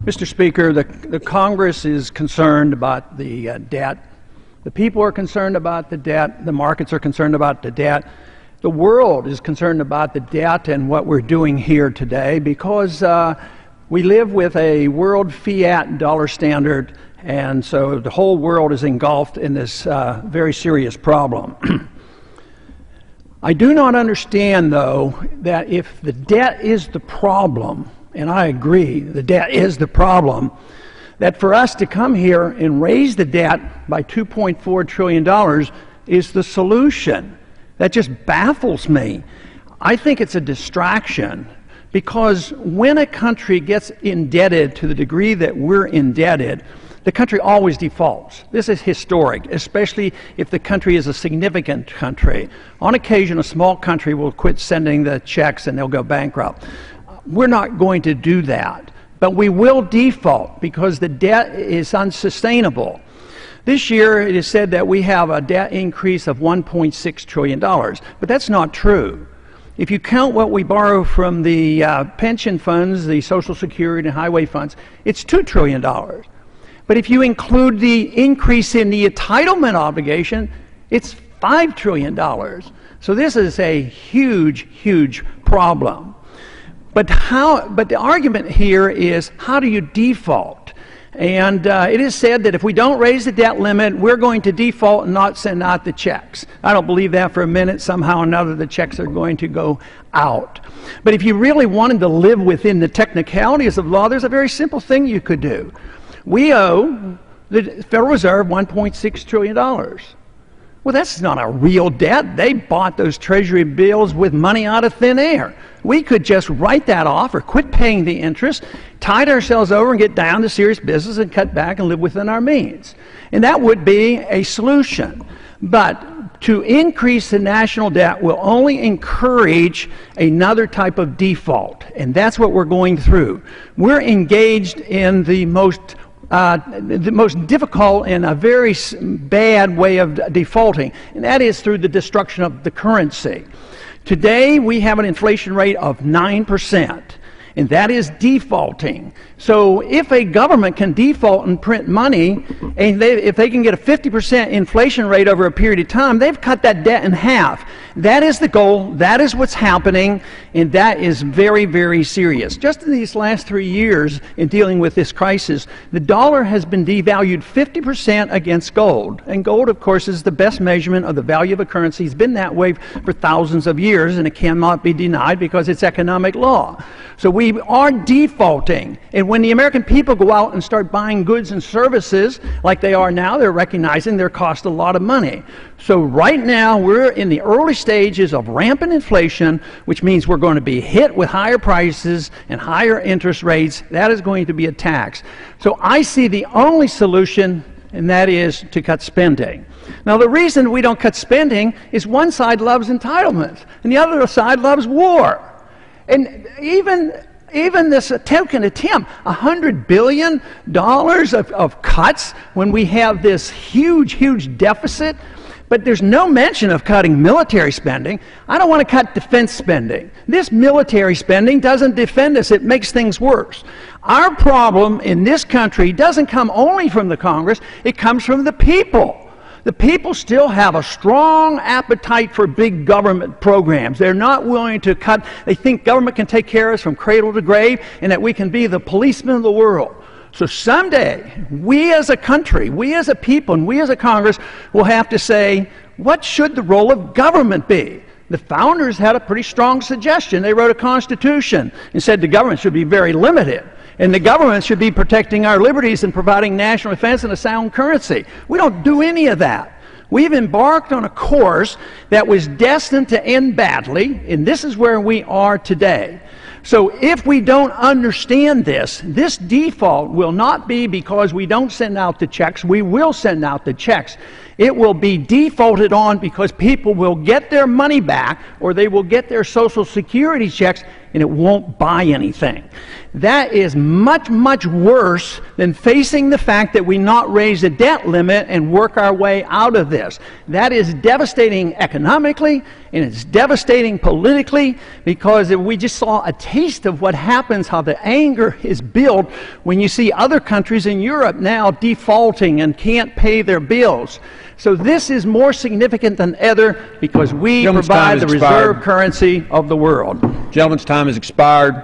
Mr. Speaker, the Congress is concerned about the debt. The people are concerned about the debt. The markets are concerned about the debt. The world is concerned about the debt and what we're doing here today because we live with a world fiat dollar standard, and so the whole world is engulfed in this very serious problem. I do not understand, though, that if the debt is the problem, and I agree, the debt is the problem, that for us to come here and raise the debt by $2.4 trillion is the solution. That just baffles me. I think it's a distraction because when a country gets indebted to the degree that we're indebted, the country always defaults. This is historic, especially if the country is a significant country. On occasion, a small country will quit sending the checks and they'll go bankrupt. We're not going to do that, but we will default because the debt is unsustainable. This year, it is said that we have a debt increase of $1.6 trillion, but that's not true. If you count what we borrow from the pension funds, the Social Security and highway funds, it's $2 trillion. But if you include the increase in the entitlement obligation, it's $5 trillion. So this is a huge, huge problem. But the argument here is, how do you default? And it is said that if we don't raise the debt limit, we're going to default and not send out the checks. I don't believe that for a minute. Somehow or another, the checks are going to go out. But if you really wanted to live within the technicalities of law, there's a very simple thing you could do. We owe the Federal Reserve $1.6 trillion. Well, that's not a real debt. They bought those Treasury bills with money out of thin air. We could just write that off or quit paying the interest, tide ourselves over and get down to serious business and cut back and live within our means. And that would be a solution. But to increase the national debt will only encourage another type of default. And that's what we're going through. We're engaged in the most difficult and a very bad way of defaulting, and that is through the destruction of the currency. Today, we have an inflation rate of 9%, and that is defaulting. So if a government can default and print money, and if they can get a 50% inflation rate over a period of time, they've cut that debt in half. That is the goal, that is what's happening, and that is very, very serious. Just in these last 3 years in dealing with this crisis, the dollar has been devalued 50% against gold. And gold, of course, is the best measurement of the value of a currency. It's been that way for thousands of years, and it cannot be denied because it's economic law. So we are defaulting, and when the American people go out and start buying goods and services like they are now, they're recognizing they cost a lot of money. So right now, we're in the early stages of rampant inflation, which means we're going to be hit with higher prices and higher interest rates. That is going to be a tax. So I see the only solution, and that is to cut spending. Now, the reason we don't cut spending is one side loves entitlements, and the other side loves war. And even this token attempt, $100 billion of cuts when we have this huge, huge deficit, but there's no mention of cutting military spending. I don't want to cut defense spending. This military spending doesn't defend us. It makes things worse. Our problem in this country doesn't come only from the Congress. It comes from the people. The people still have a strong appetite for big government programs. They're not willing to cut. They think government can take care of us from cradle to grave and that we can be the policemen of the world. So someday, we as a country, we as a people, and we as a Congress will have to say, what should the role of government be? The founders had a pretty strong suggestion. They wrote a constitution and said the government should be very limited. And the government should be protecting our liberties and providing national defense and a sound currency. We don't do any of that. We've embarked on a course that was destined to end badly, and this is where we are today. So if we don't understand this default will not be because we don't send out the checks. We will send out the checks. It will be defaulted on because people will get their money back or they will get their Social Security checks and it won't buy anything. That is much, much worse than facing the fact that we not raise the debt limit and work our way out of this. That is devastating economically, and it's devastating politically, because we just saw a taste of what happens, how the anger is built when you see other countries in Europe now defaulting and can't pay their bills. So this is more significant than ever because we provide the reserve currency of the world. Gentleman's time has expired.